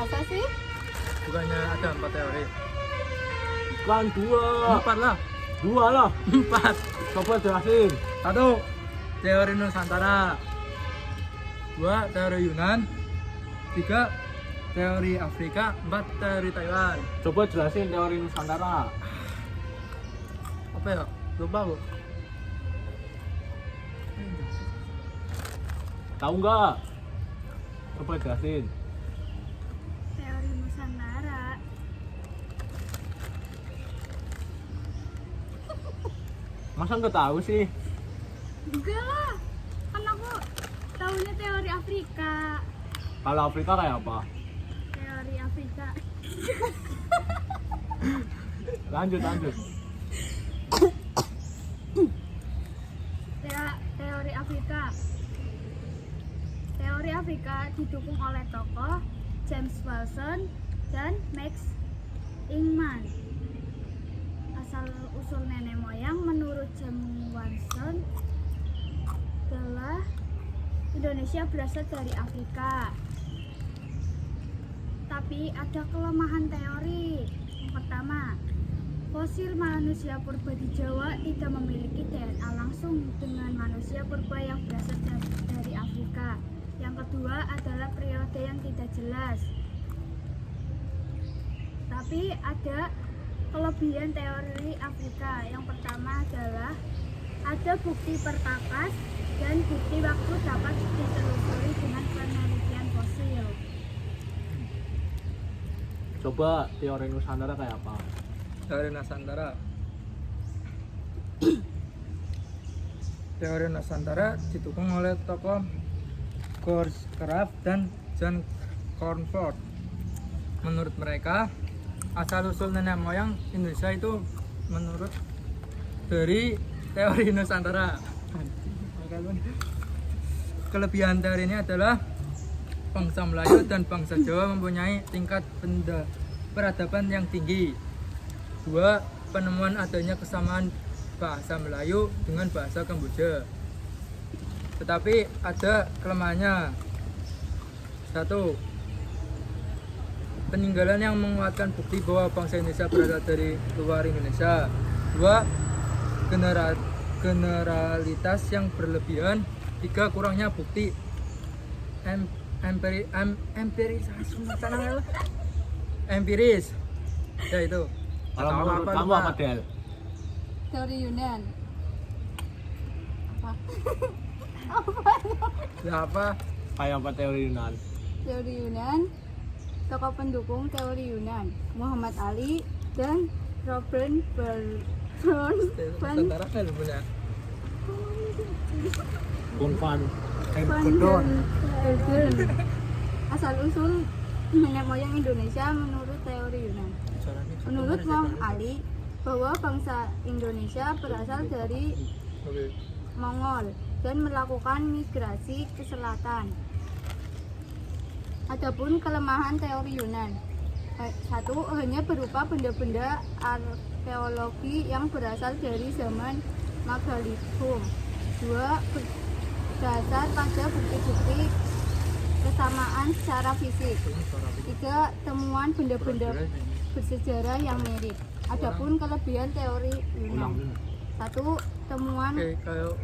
Masa sih? Bukannya ada 4 teori? Bukan 2. 4 lah. 2 lah. 4. Coba jelasin. 1. Teori Nusantara. 2. Teori Yunan. 3. Teori Afrika. 4. Teori Taiwan. Coba jelasin teori Nusantara. Apa ya? Lupa bu. Tahu nggak? Coba jelasin. Teori Nusantara. Masa nggak tahu sih? Enggak lah. Kan aku tahunya teori Afrika. Kalau Afrika kayak apa? Teori Afrika. Lanjut. Teori Afrika. Teori Afrika didukung oleh tokoh James Wilson dan Max Ingman. Asal usul nenek moyang menurut James Wilson adalah Indonesia berasal dari Afrika. Tapi ada kelemahan teori. Yang pertama, fosil manusia purba di Jawa tidak memiliki DNA langsung dengan manusia purba yang berasal dari Afrika. Yang kedua adalah periode yang tidak jelas. Tapi ada kelebihan teori Afrika. Yang pertama adalah ada bukti perkakas dan bukti waktu dapat ditelusuri dengan penelitian fosil. Coba teori Nusantara kayak apa? Teori Nusantara. Teori Nusantara didukung oleh tokoh Gorscraft dan John Cornford. Menurut mereka, asal-usul nenek moyang Indonesia itu menurut dari teori Nusantara. Kelebihan teori ini adalah bangsa Melayu dan bangsa Jawa mempunyai tingkat peradaban yang tinggi. 2. Penemuan adanya kesamaan bahasa Melayu dengan bahasa Kamboja. Tetapi ada kelemahannya. 1. Peninggalan yang menguatkan bukti bahwa bangsa Indonesia berasal dari luar Indonesia. 2. Generalitas yang berlebihan. 3. Kurangnya bukti empiris. Ya itu. Kalau menurut kamu apa, Del? Teori Yunan. Ya apa? Kayak apa teori Yunan? Teori Yunan, tokoh pendukung teori Yunan, Muhammad Ali dan Robert Brown Nusantara kan punya. Van Helden. Asal usul nenek moyang Indonesia menurut teori Yunan. Menurut Muhammad Ali, bahwa bangsa Indonesia berasal dari Mongol dan melakukan migrasi ke selatan. Adapun kelemahan teori Yunan, 1. Hanya berupa benda-benda arkeologi yang berasal dari zaman Megalithium. 2. Berdasar pada bukti-bukti kesamaan secara fisik. 3. Temuan benda-benda bersejarah yang mirip. Adapun kelebihan teori Yunan, 1. Temuan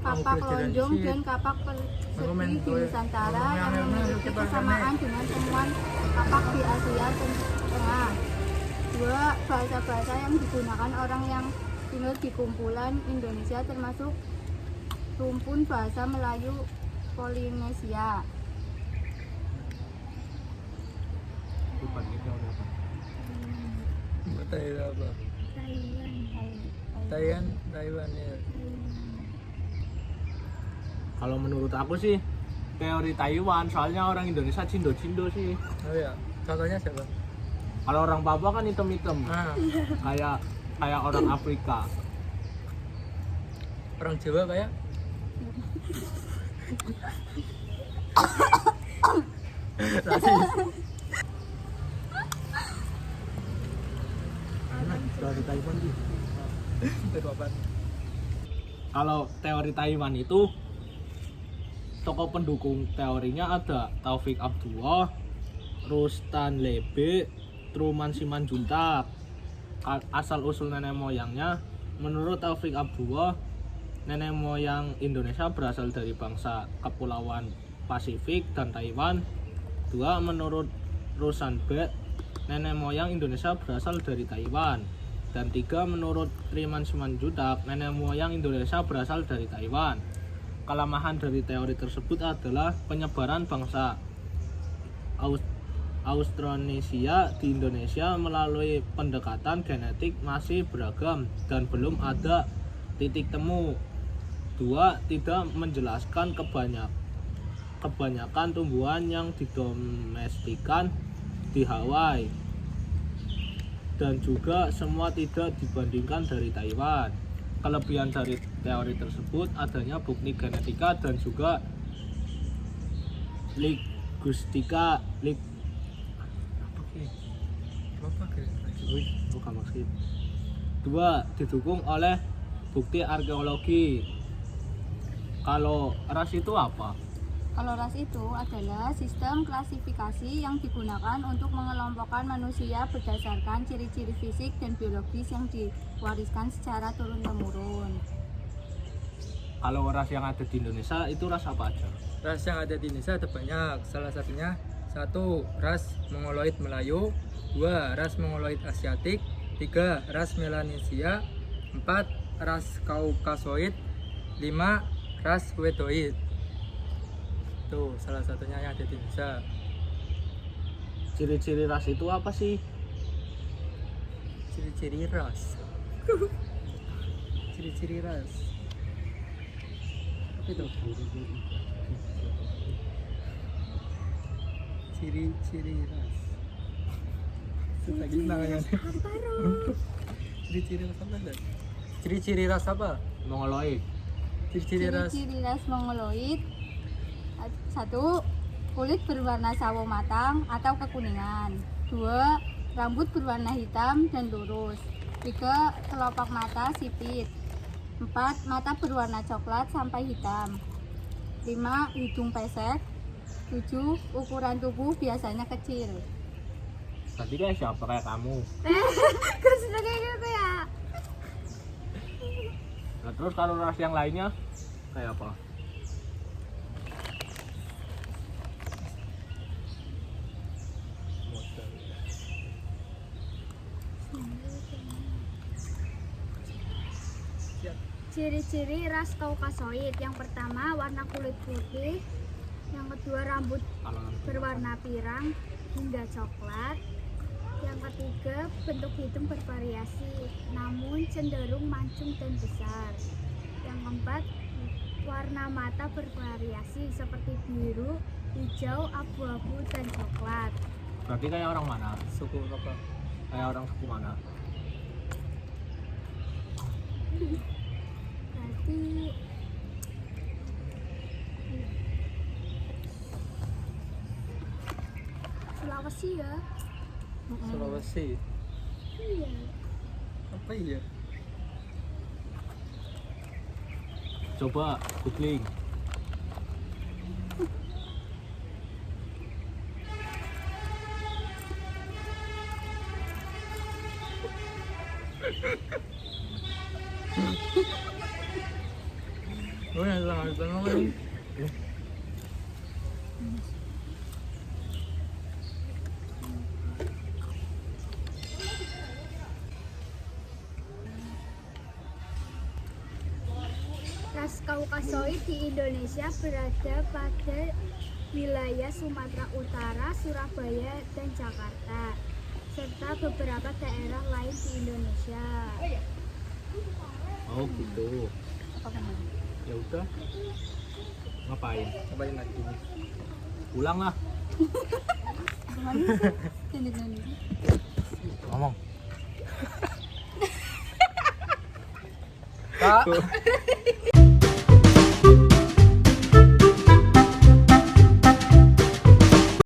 kapak lonjong dan kapak persegi di Nusantara yang memiliki kesamaan dengan temuan kapak di Asia Tengah. 2. Bahasa-bahasa yang digunakan orang yang tinggal di kumpulan Indonesia termasuk rumpun bahasa Melayu Polinesia. Bukan itu apa? Taiwan ya. Kalau menurut aku sih teori Taiwan, soalnya orang Indonesia cindo-cindo sih. Oh ya, contohnya siapa? Kalau orang Papua kan hitam-hitam. Nah, Kayak orang Afrika. orang Jawa kayak rasis. Teori Taiwan sih. Itu apa? Kalau teori Taiwan itu tokoh pendukung teorinya ada Taufik Abdullah, Rustan Lebe, Truman Simanjuntak. Asal usul nenek moyangnya, menurut Taufik Abdullah, nenek moyang Indonesia berasal dari bangsa Kepulauan Pasifik dan Taiwan. 2. Menurut Rusan B, nenek moyang Indonesia berasal dari Taiwan. Dan 3. Menurut Truman Simanjuntak, nenek moyang Indonesia berasal dari Taiwan. Kelemahan dari teori tersebut adalah penyebaran bangsa Austronesia di Indonesia melalui pendekatan genetik masih beragam dan belum ada titik temu. 2. Tidak menjelaskan kebanyakan tumbuhan yang didomestikan di Hawaii. Dan juga semua tidak dibandingkan dari Taiwan. Kelebihan dari teori tersebut adanya bukti genetika dan juga linguistika. Bukan maksud. 2. Didukung oleh bukti arkeologi. Kalau ras itu apa? Kalau ras itu adalah sistem klasifikasi yang digunakan untuk mengelompokkan manusia berdasarkan ciri-ciri fisik dan biologis yang diwariskan secara turun-temurun. Kalau ras yang ada di Indonesia itu ras apa aja? Ras yang ada di Indonesia ada banyak. Salah satunya 1. Ras Mongoloid Melayu. 2. Ras Mongoloid Asiatik. 3. Ras Melanesia. 4. Ras Kaukasoid. 5. Ras Wedoid. Tuh salah satunya yang ada di Indonesia. Ciri-ciri ras itu apa sih? Ciri-ciri ras. Ciri-ciri ras. Apa itu? Ciri-ciri ras. Lagi namanya. Ciri-ciri ras apa ada? Ciri-ciri ras apa? Mongoloid. Ciri-ciri ras. Ciri-ciri ras Mongoloid: 1. Kulit berwarna sawo matang atau kekuningan. 2. Rambut berwarna hitam dan lurus. 3. Kelopak mata sipit. 4. Mata berwarna coklat sampai hitam. 5. Hidung pesek. 7. Ukuran tubuh biasanya kecil. Tadi kayak siapa? Kayak kamu. Terus kayak gitu ya. Nah, terus kalau ras yang lainnya kayak apa? Ciri-ciri ras Kaukasoid: yang pertama warna kulit putih, yang kedua rambut berwarna pirang hingga coklat, yang ketiga bentuk hidung bervariasi namun cenderung mancung dan besar, yang keempat warna mata bervariasi seperti biru, hijau, abu-abu, dan coklat. Berarti kayak orang mana? Suku apa? Kayak orang suku mana? Berarti Sulawesi ya? Sulawesi. Iya. Apa iya? Coba googling. Oh ya, sangat senang. Ras Kaukasoid di Indonesia berada pada wilayah Sumatera Utara, Surabaya, dan Jakarta, serta beberapa daerah lain di Indonesia. Oh gitu. Ya udah. Ngapain? Ngapain lagi? Pulang lah. Ngomong. Kak.